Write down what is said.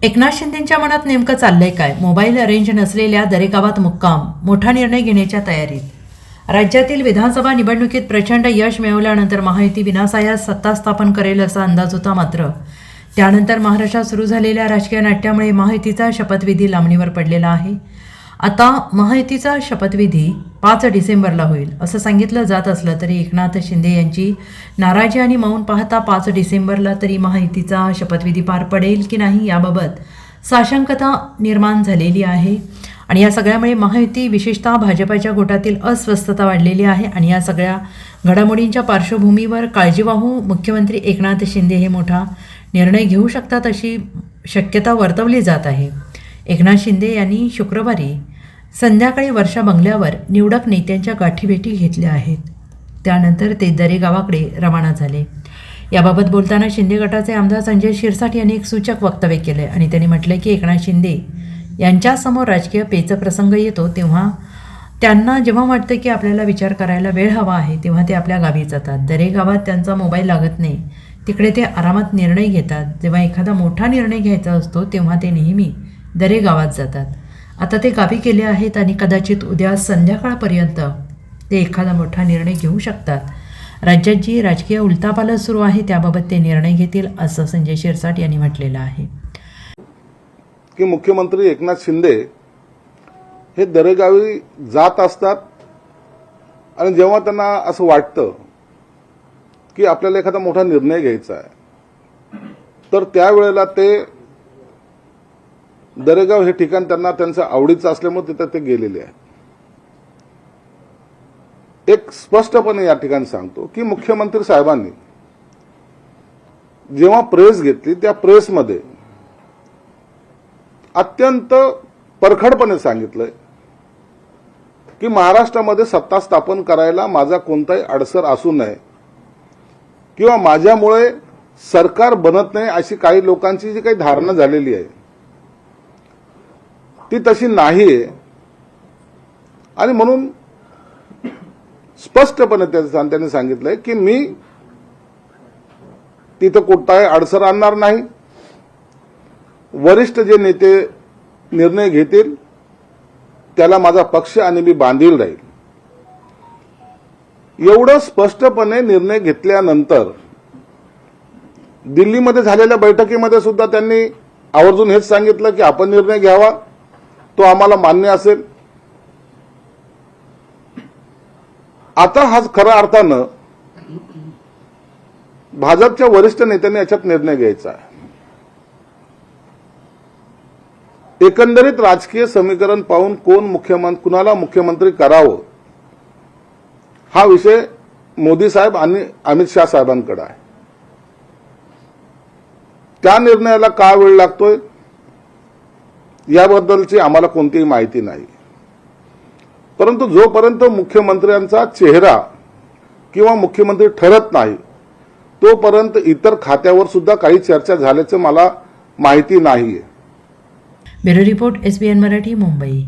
एकनाथ शिंदेंच्या मनात नेमकं चाललंय काय? मोबाईल रेंज नसलेल्या दरेगावात मुक्काम, मोठा निर्णय घेण्याच्या तयारीत। राज्यातील विधानसभा निवडणुकीत प्रचंड यश मिळवल्यानंतर महायुती विनासायास सत्ता स्थापन करेल असा अंदाज होता। मात्र त्यानंतर महाराष्ट्रात सुरू झालेल्या राजकीय नाट्यामुळे महायुतीचा शपथविधी लांबणीवर पडलेला आहे। आता महायुतीचा शपथविधी 5 डिसेंबरला होईल असं सांगितलं जात असलं तरी एकनाथ शिंदे यांची नाराजी आणि मौन पाहता 5 डिसेंबरला तरी महायुतीचा शपथविधी पार पडेल की नाही याबाबत साशंकता निर्माण झालेली आहे। आणि या सगळ्यामुळे महायुती विशेषतः भाजपाच्या गोटातील अस्वस्थता वाढलेली आहे। आणि या सगळ्या घडामोडींच्या पार्श्वभूमीवर काळजीवाहू मुख्यमंत्री एकनाथ शिंदे हे मोठा निर्णय घेऊ शकतात अशी शक्यता वर्तवली जात आहे। एकनाथ शिंदे यांनी शुक्रवारी संध्याकाळी वर्षा बंगल्यावर निवडक नेत्यांच्या गाठीभेटी घेतल्या आहेत। त्यानंतर ते दरेगावाकडे रवाना झाले। याबाबत बोलताना शिंदे गटाचे आमदार संजय शिरसाट यांनी एक सूचक वक्तव्य केले आणि त्यांनी म्हटलं की एकनाथ शिंदे यांच्यासमोर राजकीय पेचप्रसंग येतो तेव्हा त्यांना जेव्हा वाटतं की आपल्याला विचार करायला वेळ हवा आहे तेव्हा ते आपल्या गावी जातात। दरेगावात त्यांचा मोबाईल लागत नाही, तिकडे ते आरामात निर्णय घेतात। जेव्हा एखादा मोठा निर्णय घ्यायचा असतो तेव्हा ते नेहमी दरेगावात जातात। आता ते गावी गेले आहेत आणि कदाचित उद्या संध्याकाळपर्यंत ते एखादा मोठा निर्णय घेऊ शकतात। राज्यात जी राजकीय उलथापालथ सुरू आहे त्याबाबत ते निर्णय घेतील असं संजय शिरसाट यांनी म्हटलेलं आहे की मुख्यमंत्री एकनाथ शिंदे हे दरेगावी जात असतात आणि जेव्हा त्यांना असं वाटतं की आपल्याला एखादा मोठा निर्णय घ्यायचा आहे तर त्यावेळेला ते दरेगाव हे ठिकाण त्यांना त्यांचं आवडीचं असल्यामुळे तिथे ते गेलेले आहेत। एक स्पष्टपणे या ठिकाणी सांगतो की मुख्यमंत्री साहेबांनी जेव्हा प्रेस घेतली त्या प्रेसमध्ये अत्यंत परखडपणे सांगितलंय की महाराष्ट्रामध्ये सत्ता स्थापन करायला माझा कोणताही अडसर असू नये किंवा माझ्यामुळे सरकार बनत नाही अशी काही लोकांची जी काही धारणा झालेली आहे ती तशी नाहीये। आणि म्हणून स्पष्टपणे त्यांनी सांगितलंय की मी तिथं कोणताही अडसर आणणार नाही, वरिष्ठ जे नेते निर्णय घेतील त्याला माझा पक्ष आणि मी बांधील राहील। एवढं स्पष्टपणे निर्णय घेतल्यानंतर दिल्लीमध्ये झालेल्या बैठकीमध्ये सुद्धा त्यांनी आवर्जून हेच सांगितलं की आपण निर्णय घ्यावा, तो आम्हाला मान्य असेल। आता हा खऱ्या अर्थानं भाजपच्या वरिष्ठ नेत्यांनी याच्यात निर्णय घ्यायचा आहे। एकंदरीत राजकीय समीकरण पाहून कुणाला मुख्यमंत्री करावं हा विषय मोदी साहेब आणि अमित शाह साहेबांकडे आहे। त्या निर्णयाला का वेळ लागतोय याबद्दलची आम्हाला कोणतीही माहिती नाही, परंतु जोपर्यंत मुख्यमंत्र्यांचा चेहरा किंवा मुख्यमंत्री ठरत नाही तोपर्यंत इतर खात्यावर सुद्धा काही चर्चा झाल्याचं मला माहिती नाहीये। Bureau report SBN Marathi, Mumbai.